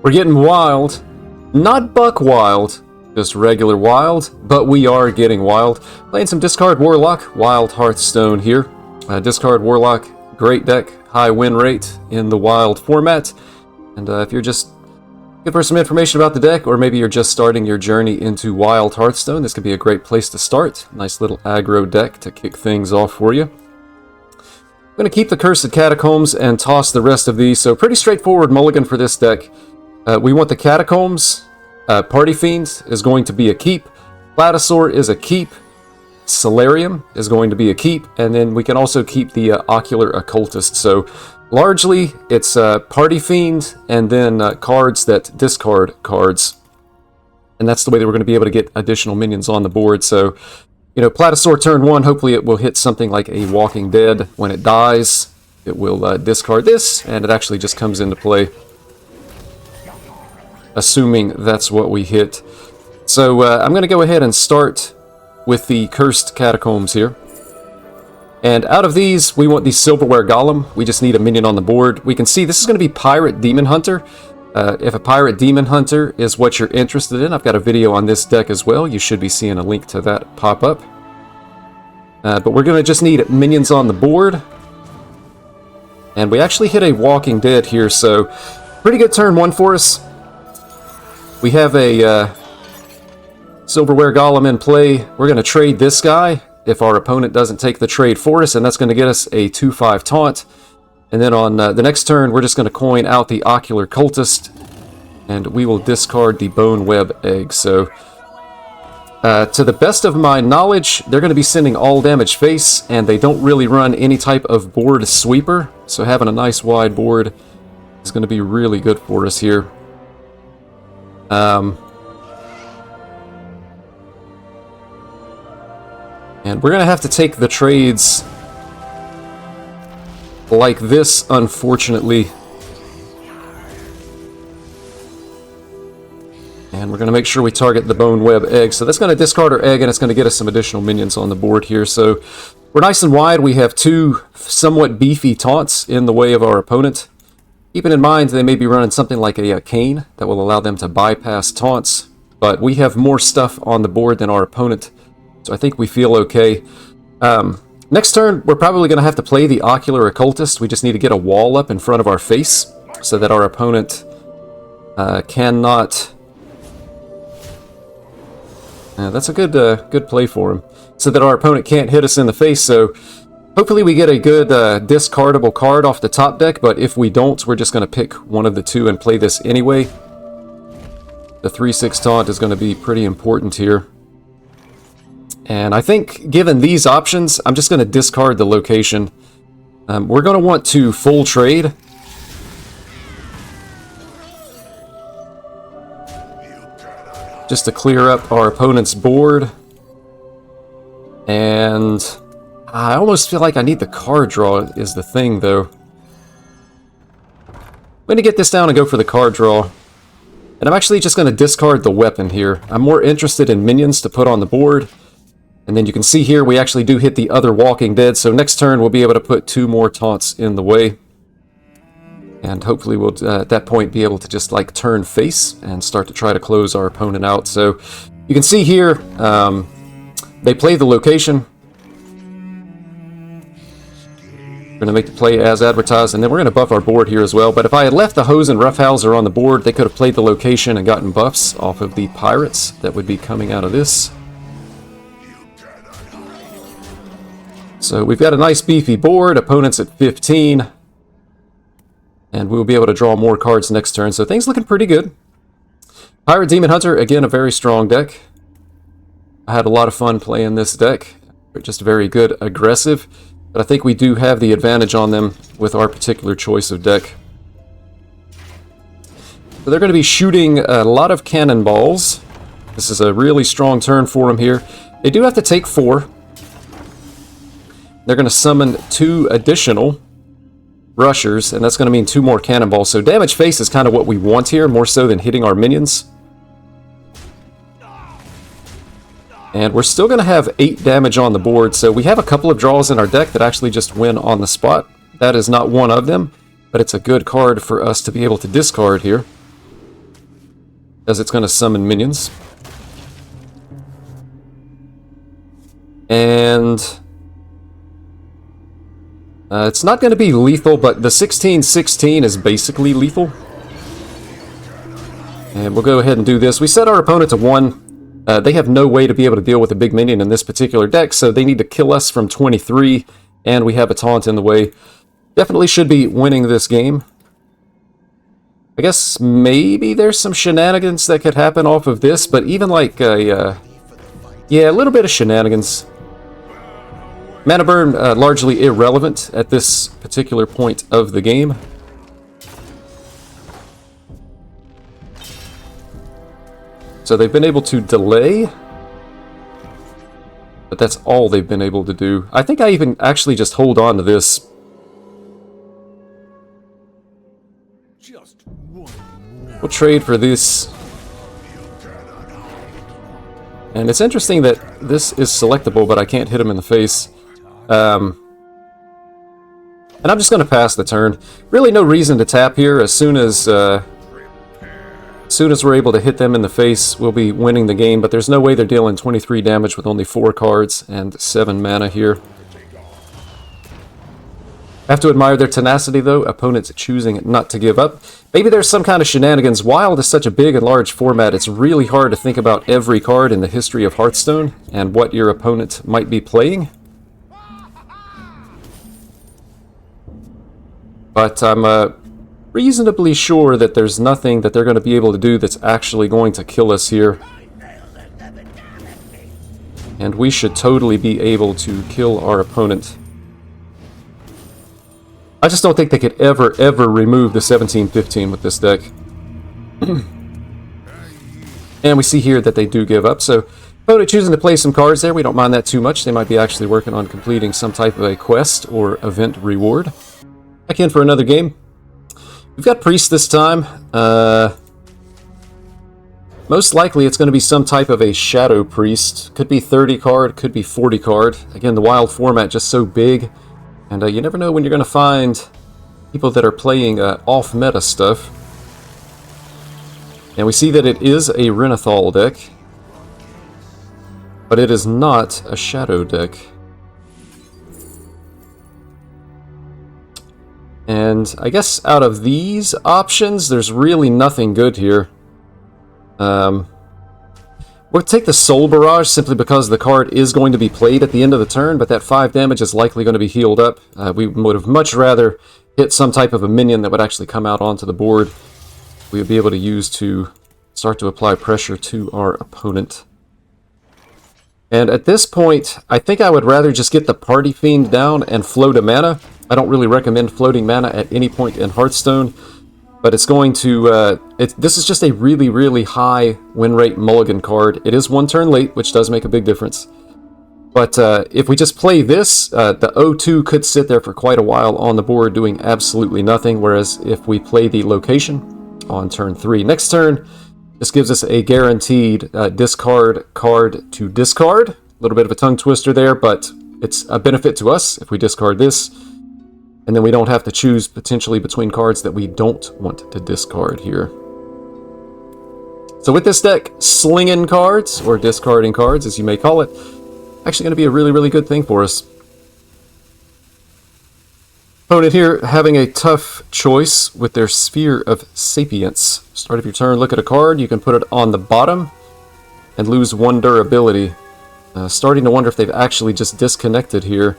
We're getting wild. Not buck wild, just regular wild, but we are getting wild. Playing some Discard Warlock, wild Hearthstone here. Discard Warlock, great deck, high win rate in the wild format. And if you're just looking for some information about the deck, or maybe you're just starting your journey into wild Hearthstone, this could be a great place to start. Nice little aggro deck to kick things off for you. I'm going to keep the Cursed Catacombs and toss the rest of these, so pretty straightforward mulligan for this deck. We want the Catacombs. Party Fiend is going to be a keep. Platasaur is a keep. Solarium is going to be a keep. And then we can also keep the Ocular Occultist. So largely it's Party Fiend and then cards that discard cards. And that's the way that we're going to be able to get additional minions on the board. So, you know, Platasaur turn 1, hopefully it will hit something like a Walking Dead. When it dies, it will discard this, and it actually just comes into play, assuming that's what we hit. So I'm going to go ahead and start with the Cursed Catacombs here. And out of these, we want the Silverware Golem. We just need a minion on the board. We can see this is going to be Pirate Demon Hunter. If a Pirate Demon Hunter is what you're interested in, I've got a video on this deck as well. You should be seeing a link to that pop up. But we're going to just need minions on the board. And we actually hit a Walking Dead here, so pretty good turn 1 for us. We have a Silverware Golem in play. We're going to trade this guy if our opponent doesn't take the trade for us, and that's going to get us a 2/5 taunt. And then on the next turn, we're just going to coin out the Ocular Cultist, and we will discard the Bone Web Egg. So, to the best of my knowledge, they're going to be sending all damage face, and they don't really run any type of board sweeper. So having a nice wide board is going to be really good for us here. And we're going to have to take the trades like this, unfortunately. And we're going to make sure we target the Bone Web Egg. So that's going to discard our egg, and it's going to get us some additional minions on the board here. So we're nice and wide. We have two somewhat beefy taunts in the way of our opponent. Keeping in mind, they may be running something like a cane that will allow them to bypass taunts. But we have more stuff on the board than our opponent, so I think we feel okay. Next turn, we're probably going to have to play the Ocular Occultist. We just need to get a wall up in front of our face so that our opponent cannot... that's a good play for him. So that our opponent can't hit us in the face, so hopefully we get a good discardable card off the top deck, but if we don't, we're just going to pick one of the two and play this anyway. The 3/6 taunt is going to be pretty important here. And I think, given these options, I'm just going to discard the location. We're going to want to full trade. Just to clear up our opponent's board. And I almost feel like I need the card draw is the thing, though. I'm going to get this down and go for the card draw. And I'm actually just going to discard the weapon here. I'm more interested in minions to put on the board. And then you can see here we actually do hit the other Walking Dead, so next turn we'll be able to put 2 more taunts in the way. And hopefully we'll, at that point, be able to just like turn face and start to try to close our opponent out. So you can see here, they play the location. We're going to make the play as advertised, and then we're going to buff our board here as well. But if I had left the Hose and Roughhouser on the board, they could have played the location and gotten buffs off of the pirates that would be coming out of this. So we've got a nice beefy board, opponent's at 15, and we'll be able to draw more cards next turn, so things looking pretty good. Pirate Demon Hunter, again, a very strong deck. I had a lot of fun playing this deck. Just very good aggressive, but I think we do have the advantage on them with our particular choice of deck. So they're going to be shooting a lot of cannonballs. This is a really strong turn for them here. They do have to take 4. They're going to summon 2 additional rushers, and that's going to mean 2 more cannonballs. So damage face is kind of what we want here, more so than hitting our minions. And we're still going to have 8 damage on the board, so we have a couple of draws in our deck that actually just win on the spot. That is not one of them, but it's a good card for us to be able to discard here. as it's going to summon minions. And it's not going to be lethal, but the 16-16 is basically lethal. And we'll go ahead and do this. We set our opponent to 1. They have no way to be able to deal with a big minion in this particular deck, so they need to kill us from 23, and we have a taunt in the way. Definitely should be winning this game. I guess maybe there's some shenanigans that could happen off of this, but even like a little bit of shenanigans. Mana burn largely irrelevant at this particular point of the game. So they've been able to delay, but that's all they've been able to do. I think I even actually just hold on to this. We'll trade for this. And it's interesting that this is selectable, but I can't hit him in the face. And I'm just going to pass the turn. Really no reason to tap here. As soon as we're able to hit them in the face, we'll be winning the game, but there's no way they're dealing 23 damage with only 4 cards and 7 mana here. I have to admire their tenacity, though. Opponents choosing not to give up. Maybe there's some kind of shenanigans. Wild is such a big and large format, it's really hard to think about every card in the history of Hearthstone and what your opponent might be playing. But I'm reasonably sure that there's nothing that they're going to be able to do that's actually going to kill us here. And we should totally be able to kill our opponent. I just don't think they could ever remove the 17-15 with this deck. And we see here that they do give up, so opponent choosing to play some cards there. We don't mind that too much. They might be actually working on completing some type of a quest or event reward. Back in for another game. We've got Priest this time. Most likely it's going to be some type of a Shadow Priest. Could be 30 card, could be 40 card. Again, the wild format just so big. And you never know when you're going to find people that are playing off-meta stuff. And we see that it is a Renathal deck. But it is not a Shadow deck. And I guess out of these options, there's really nothing good here. We'll take the Soul Barrage simply because the card is going to be played at the end of the turn, but that 5 damage is likely going to be healed up. We would have much rather hit some type of a minion that would actually come out onto the board. We would be able to use to start to apply pressure to our opponent. And at this point, I think I would rather just get the Party Fiend down and float a mana. I don't really recommend floating mana at any point in Hearthstone, but it's going to... this is just a really high win rate mulligan card. It is 1 turn late, which does make a big difference. But if we just play this, the 0-2 could sit there for quite a while on the board doing absolutely nothing, whereas if we play the location on turn 3. Next turn, this gives us a guaranteed discard card to discard. A little bit of a tongue twister there, but it's a benefit to us if we discard this. And then we don't have to choose potentially between cards that we don't want to discard here. So with this deck, slinging cards, or discarding cards as you may call it, actually going to be a really good thing for us. Opponent here having a tough choice with their Sphere of Sapience. Start of your turn, look at a card, you can put it on the bottom and lose 1 durability. Starting to wonder if they've actually just disconnected here,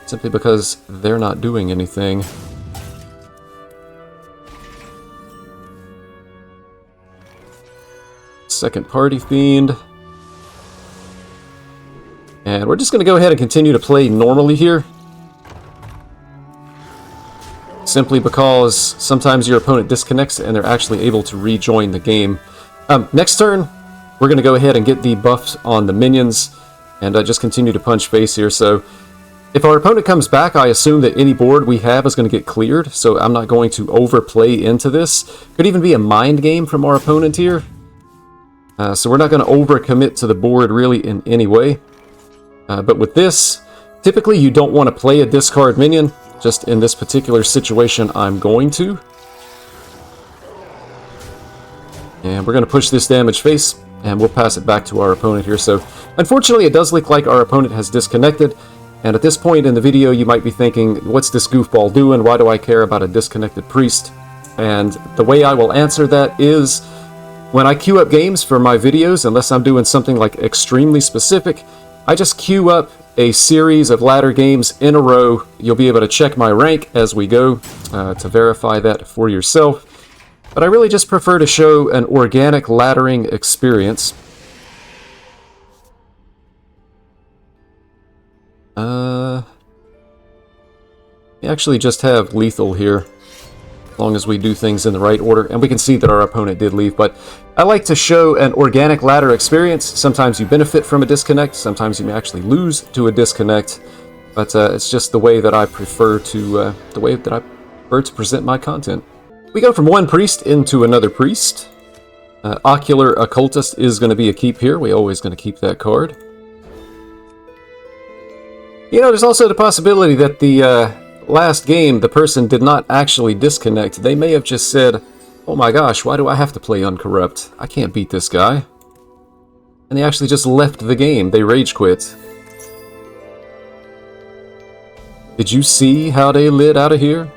simply because they're not doing anything. Second Party Fiend. And we're just going to go ahead and continue to play normally here. Simply because sometimes your opponent disconnects and they're actually able to rejoin the game. Next turn, we're going to go ahead and get the buffs on the minions and just continue to punch face here. So if our opponent comes back, I assume that any board we have is going to get cleared, so I'm not going to overplay into this. Could even be a mind game from our opponent here. So we're not going to overcommit to the board really in any way. But with this, typically you don't want to play a discard minion. Just in this particular situation, I'm going to. And we're going to push this damage face, and we'll pass it back to our opponent here. So, unfortunately, it does look like our opponent has disconnected. And at this point in the video, you might be thinking, what's this goofball doing? Why do I care about a disconnected priest? And the way I will answer that is, when I queue up games for my videos, unless I'm doing something like extremely specific, I just queue up a series of ladder games in a row. You'll be able to check my rank as we go to verify that for yourself. But I really just prefer to show an organic laddering experience. We actually just have lethal here, as long as we do things in the right order. And we can see that our opponent did leave, but I like to show an organic ladder experience. Sometimes you benefit from a disconnect, sometimes you may actually lose to a disconnect, but it's just the way that I prefer to present my content. We go from one priest into another priest. Ocular Occultist is going to be a keep here. We're always going to keep that card. You know, there's also the possibility that the last game, the person did not actually disconnect. They may have just said, oh my gosh, why do I have to play Uncorrupt? I can't beat this guy. And they actually just left the game. They rage quit. Did you see how they lit out of here?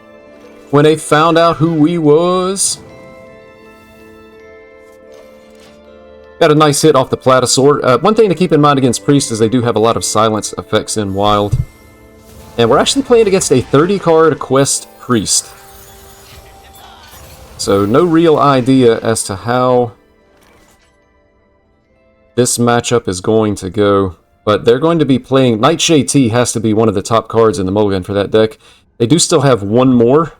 When they found out who we was? Got a nice hit off the Platosaur. One thing to keep in mind against Priest is they do have a lot of silence effects in Wild. And we're actually playing against a 30-card Quest Priest. So no real idea as to how this matchup is going to go. But they're going to be playing... Nightshade T has to be one of the top cards in the mulligan for that deck. They do still have one more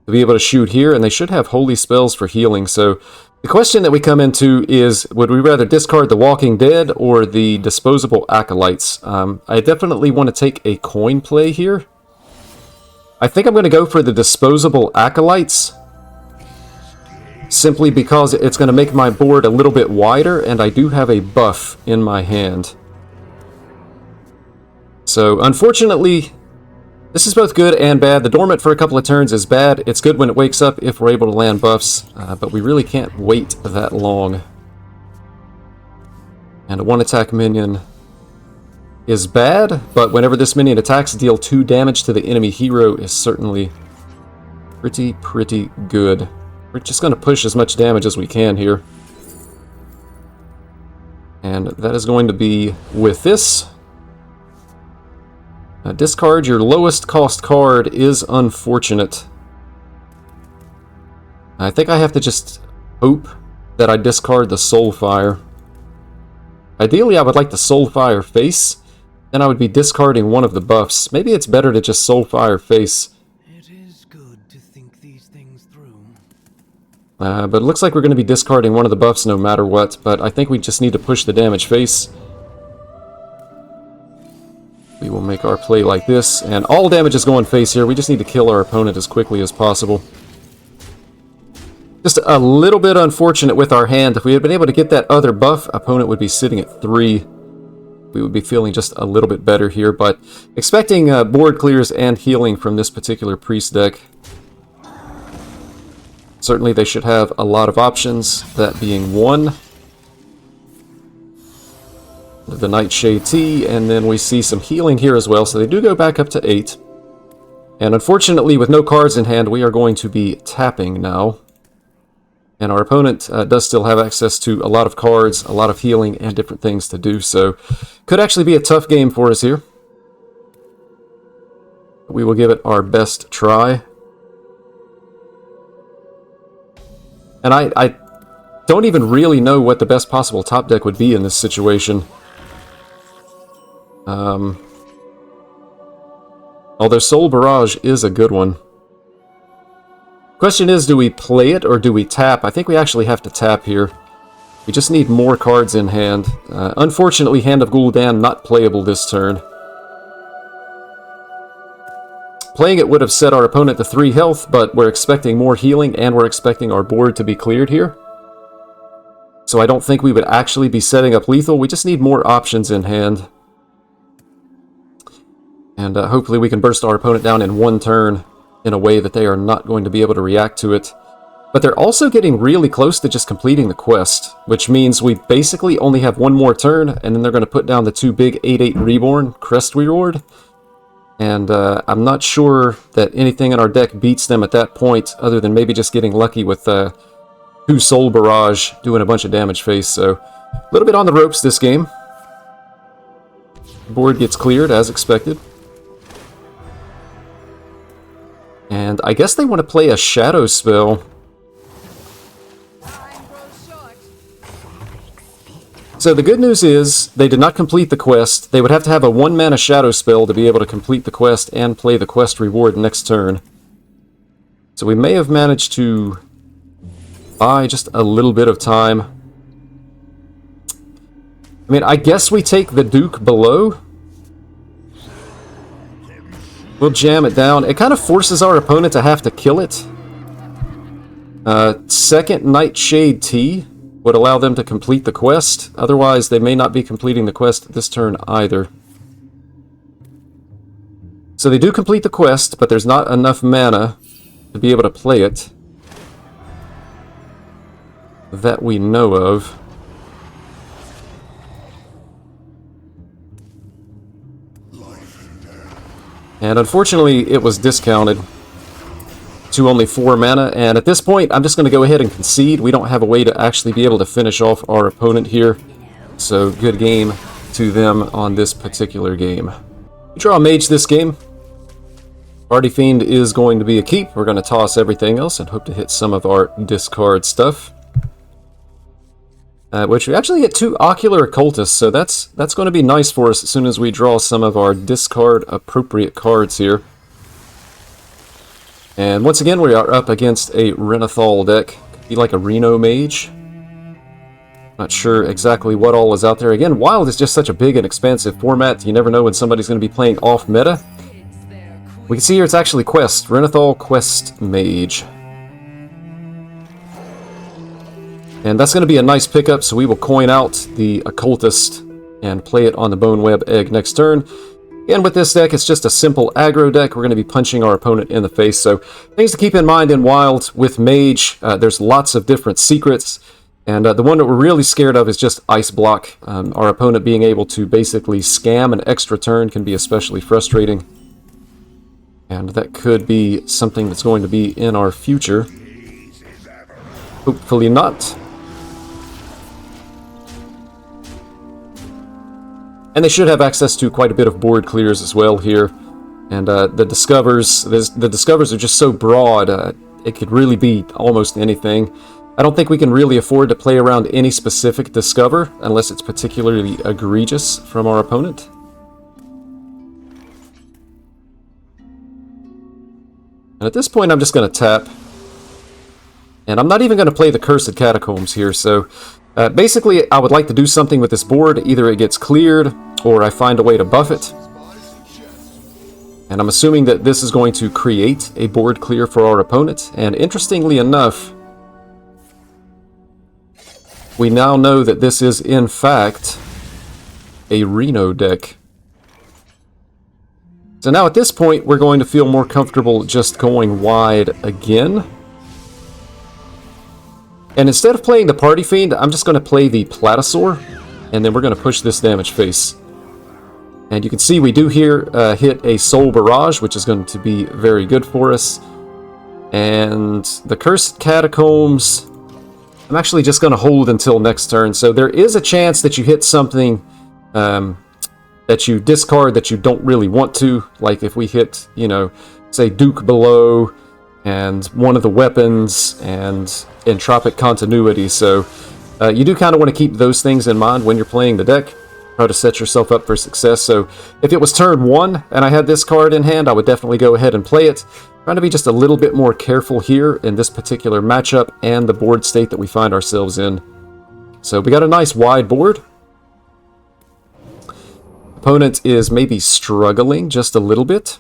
to be able to shoot here, and they should have holy spells for healing. So the question that we come into is, would we rather discard the Walking Dead or the disposable Acolytes? I definitely want to take a coin play here. I think I'm going to go for the disposable Acolytes, simply because it's going to make my board a little bit wider, and I do have a buff in my hand. So, unfortunately, this is both good and bad. The Dormant for a couple of turns is bad. It's good when it wakes up if we're able to land buffs, but we really can't wait that long. And a one-attack minion is bad, but whenever this minion attacks, deal 2 damage to the enemy hero is certainly pretty good. We're just going to push as much damage as we can here. And that is going to be with this. Discard your lowest cost card is unfortunate. I think I have to just hope that I discard the Soulfire. Ideally, I would like the Soulfire face. Then I would be discarding one of the buffs. Maybe it's better to just Soulfire face. It is good to think these things through. But it looks like we're going to be discarding one of the buffs no matter what. But I think we just need to push the damage face. We will make our play like this, and all damage is going face here. We just need to kill our opponent as quickly as possible. Just a little bit unfortunate with our hand. If we had been able to get that other buff, opponent would be sitting at 3. We would be feeling just a little bit better here, but expecting board clears and healing from this particular priest deck. Certainly they should have a lot of options, that being 1. The Nightshade T, and then we see some healing here as well, so they do go back up to 8. And unfortunately, with no cards in hand, we are going to be tapping now. And our opponent does still have access to a lot of cards, a lot of healing, and different things to do, so could actually be a tough game for us here. We will give it our best try. And I don't even really know what the best possible top deck would be in this situation. Although Soul Barrage is a good one. Question is, do we play it or do we tap? I think we actually have to tap here. We just need more cards in hand. Unfortunately, Hand of Gul'dan not playable this turn. Playing it would have set our opponent to 3 health, but we're expecting more healing and we're expecting our board to be cleared here. So I don't think we would actually be setting up lethal. We just need more options in hand. And hopefully we can burst our opponent down in 1 turn in a way that they are not going to be able to react to it. But they're also getting really close to just completing the quest, which means we basically only have one more turn, and then they're going to put down the 2 big 8/8 Reborn Crest Reward. And I'm not sure that anything in our deck beats them at that point, other than maybe just getting lucky with 2 Soul Barrage doing a bunch of damage face. So a little bit on the ropes this game. Board gets cleared as expected. And I guess they want to play a Shadow spell. So the good news is, they did not complete the quest. They would have to have a 1-mana Shadow spell to be able to complete the quest and play the quest reward next turn. So we may have managed to buy just a little bit of time. I mean, I guess we take the Duke below. We'll jam it down. It kind of forces our opponent to have to kill it. Second Nightshade Tea would allow them to complete the quest. Otherwise, they may not be completing the quest this turn either. So they do complete the quest, but there's not enough mana to be able to play it. That we know of. And unfortunately, it was discounted to only 4 mana, and at this point, I'm just going to go ahead and concede. We don't have a way to actually be able to finish off our opponent here. So, good game to them on this particular game. We draw a mage this game. Party Fiend is going to be a keep. We're going to toss everything else and hope to hit some of our discard stuff. Which we actually get 2 Ocular Occultists, so that's going to be nice for us as soon as we draw some of our discard appropriate cards here. And once again, we are up against a Renathal deck. Could be like a Reno Mage. Not sure exactly what all is out there. Again, Wild is just such a big and expansive format. You never know when somebody's going to be playing off meta. We can see here it's actually Quest. Renathal Quest Mage. And that's going to be a nice pickup, so we will coin out the Occultist and play it on the Boneweb Egg next turn. And with this deck, it's just a simple aggro deck. We're going to be punching our opponent in the face. So things to keep in mind in Wild with Mage, there's lots of different secrets. And the one that we're really scared of is just Ice Block. Our opponent being able to basically scam an extra turn can be especially frustrating. And that could be something that's going to be in our future. Hopefully not. And they should have access to quite a bit of board clears as well here. And the Discovers are just so broad, it could really be almost anything. I don't think we can really afford to play around any specific Discover, unless it's particularly egregious from our opponent. And at this point, I'm just going to tap. And I'm not even going to play the Cursed Catacombs here, so... basically, I would like to do something with this board. Either it gets cleared, or I find a way to buff it. And I'm assuming that this is going to create a board clear for our opponent. And interestingly enough, we now know that this is, in fact, a Reno deck. So now at this point, we're going to feel more comfortable just going wide again. And instead of playing the Party Fiend, I'm just going to play the Platasaur, and then we're going to push this damage face. And you can see we do here hit a Soul Barrage, which is going to be very good for us. And the Cursed Catacombs, I'm actually just going to hold until next turn. So there is a chance that you hit something that you discard that you don't really want to. Like if we hit, you know, say Duke below, and one of the weapons, and Entropic Continuity. So you do kind of want to keep those things in mind when you're playing the deck. Try to set yourself up for success. So if it was turn 1 and I had this card in hand, I would definitely go ahead and play it. Trying to be just a little bit more careful here in this particular matchup and the board state that we find ourselves in. So we got a nice wide board. Opponent is maybe struggling just a little bit.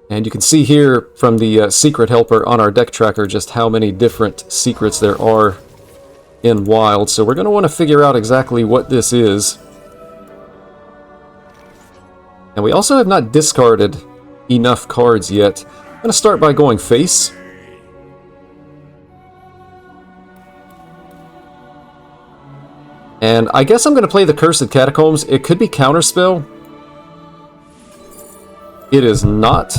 And you can see here from the secret helper on our deck tracker just how many different secrets there are in Wild. So we're going to want to figure out exactly what this is. And we also have not discarded enough cards yet. going to start by going face. And I guess I'm going to play the Cursed Catacombs. It could be Counterspell. It is not.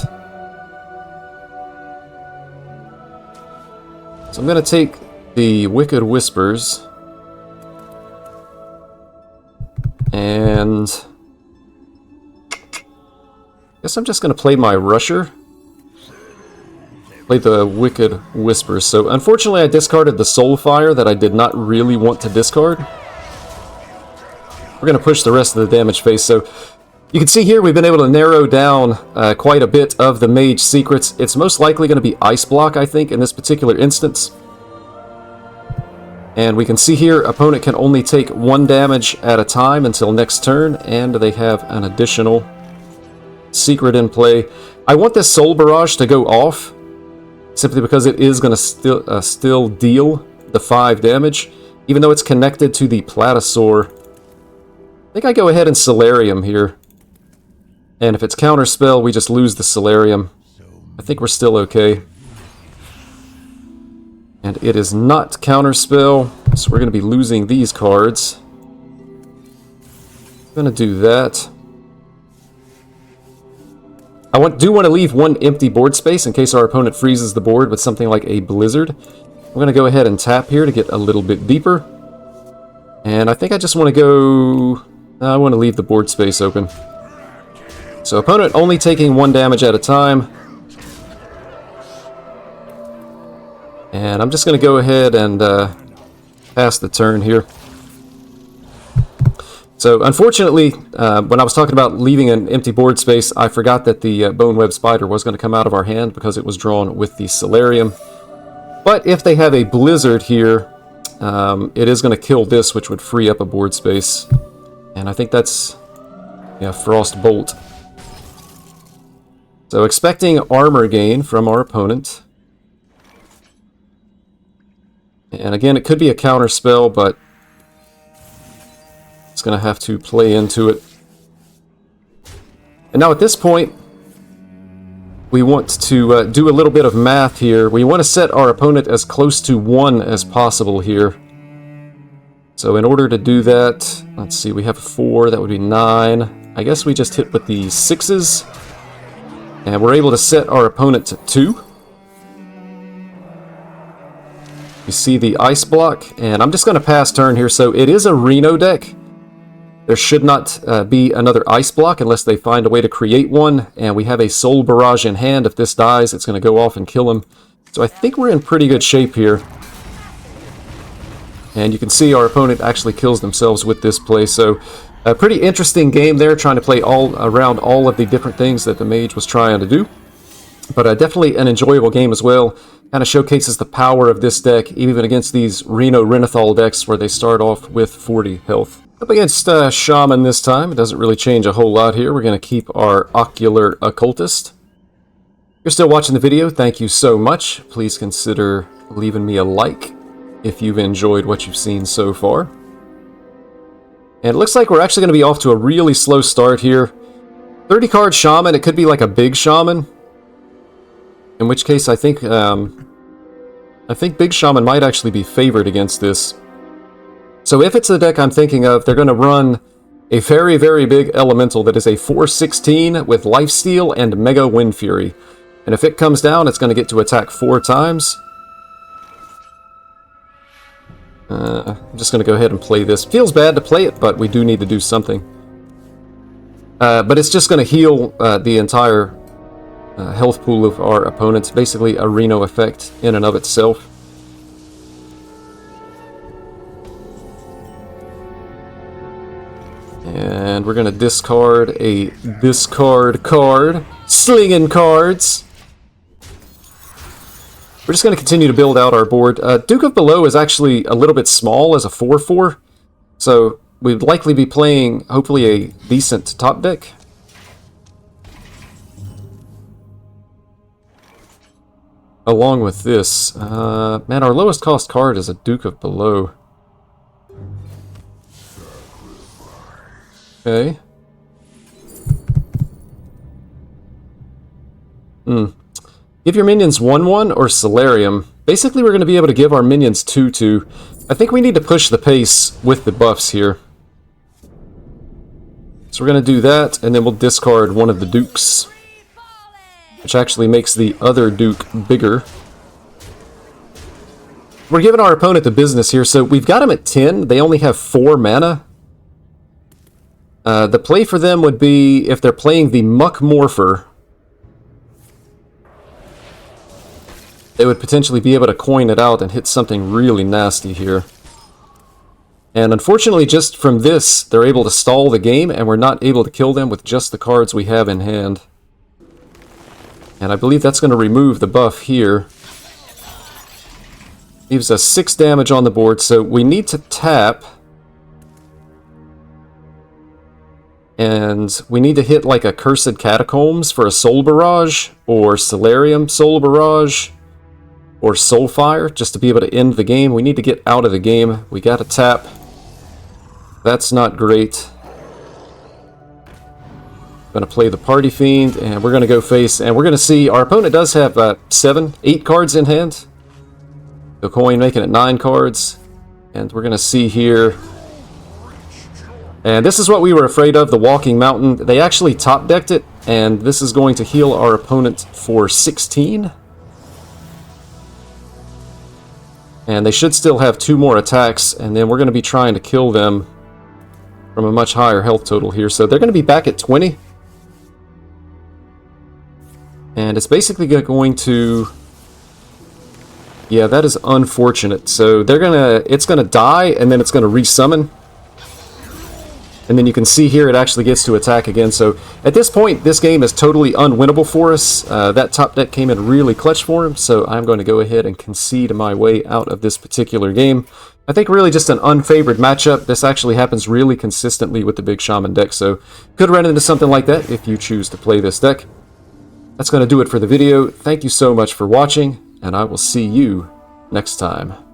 So I'm going to take the Wicked Whispers. And I guess I'm just going to play my Rusher. Play the Wicked Whispers. So unfortunately I discarded the Soulfire that I did not really want to discard. We're going to push the rest of the damage phase. So you can see here we've been able to narrow down quite a bit of the mage secrets. It's most likely going to be Ice Block, I think, in this particular instance. And we can see here opponent can only take 1 damage at a time until next turn, and they have an additional secret in play. I want this Soul Barrage to go off, simply because it is going to still deal the 5 damage, even though it's connected to the Platasaur. I think I go ahead and Solarium here. And if it's Counterspell, we just lose the Solarium. I think we're still okay. And it is not Counterspell, so we're going to be losing these cards. I'm going to do that. I do want to leave 1 empty board space in case our opponent freezes the board with something like a Blizzard. I'm going to go ahead and tap here to get a little bit deeper. And I think I just want to go... I want to leave the board space open. So opponent only taking 1 damage at a time. And I'm just going to go ahead and pass the turn here. So unfortunately, when I was talking about leaving an empty board space, I forgot that the Bone Web Spider was going to come out of our hand because it was drawn with the Solarium. But if they have a Blizzard here, it is going to kill this, which would free up a board space. And I think that's, yeah, Frost Bolt. So expecting armor gain from our opponent. And again, it could be a counter spell, but it's going to have to play into it. And now at this point, we want to do a little bit of math here. We want to set our opponent as close to 1 as possible here. So in order to do that, let's see, we have a 4, that would be 9. I guess we just hit with the 6s. And we're able to set our opponent to 2. You see the Ice Block, and I'm just going to pass turn here. So it is a Reno deck. There should not be another Ice Block unless they find a way to create one. And we have a Soul Barrage in hand. If this dies, it's going to go off and kill him. So I think we're in pretty good shape here. And you can see our opponent actually kills themselves with this play. So a pretty interesting game there, trying to play all around all of the different things that the mage was trying to do. But definitely an enjoyable game as well. Kind of showcases the power of this deck, even against these Reno Renathal decks where they start off with 40 health. Up against Shaman this time. It doesn't really change a whole lot here. We're going to keep our Ocular Occultist. If you're still watching the video, thank you so much. Please consider leaving me a like if you've enjoyed what you've seen so far. And it looks like we're actually going to be off to a really slow start here. 30 card Shaman, it could be like a big Shaman. In which case I think Big Shaman might actually be favored against this. So if it's the deck I'm thinking of, they're going to run a very, very big Elemental that is a 4/16 with Lifesteal and Mega Wind Fury. And if it comes down, it's going to get to attack 4 times. I'm just going to go ahead and play this. Feels bad to play it, but we do need to do something. But it's just going to heal the entire health pool of our opponents. Basically a Reno effect in and of itself. And we're going to discard a discard card. Slinging cards! We're just going to continue to build out our board. Duke of Below is actually a little bit small as a 4/4, so we'd likely be playing, hopefully, a decent top deck. Along with this, man, our lowest cost card is a Duke of Below. Okay. Give your minions 1/1 or Solarium. Basically, we're going to be able to give our minions 2/2. I think we need to push the pace with the buffs here. So we're going to do that, and then we'll discard one of the dukes, which actually makes the other duke bigger. We're giving our opponent the business here, so we've got them at 10. They only have 4 mana. The play for them would be, if they're playing the Muck Morpher, they would potentially be able to coin it out and hit something really nasty here. And unfortunately, just from this, they're able to stall the game, and we're not able to kill them with just the cards we have in hand. And I believe that's going to remove the buff here. Leaves us 6 damage on the board, so we need to tap. And we need to hit like a Cursed Catacombs for a Soul Barrage, or Solarium Soul Barrage, or Soulfire, just to be able to end the game. We need to get out of the game. We got to tap. That's not great. Going to play the Party Fiend, and we're going to go face, and we're going to see our opponent does have 7, 8 cards in hand. The coin making it 9 cards, and we're going to see here. And this is what we were afraid of, the Walking Mountain. They actually top decked it, and this is going to heal our opponent for 16. And they should still have 2 more attacks, and then we're going to be trying to kill them from a much higher health total here. So they're going to be back at 20. And it's basically going to... Yeah, that is unfortunate. So it's going to die, and then it's going to resummon. And then you can see here it actually gets to attack again. So at this point, this game is totally unwinnable for us. That top deck came in really clutch for him, so I'm going to go ahead and concede my way out of this particular game. I think really just an unfavored matchup. This actually happens really consistently with the Big Shaman deck, so could run into something like that if you choose to play this deck. That's going to do it for the video. Thank you so much for watching, and I will see you next time.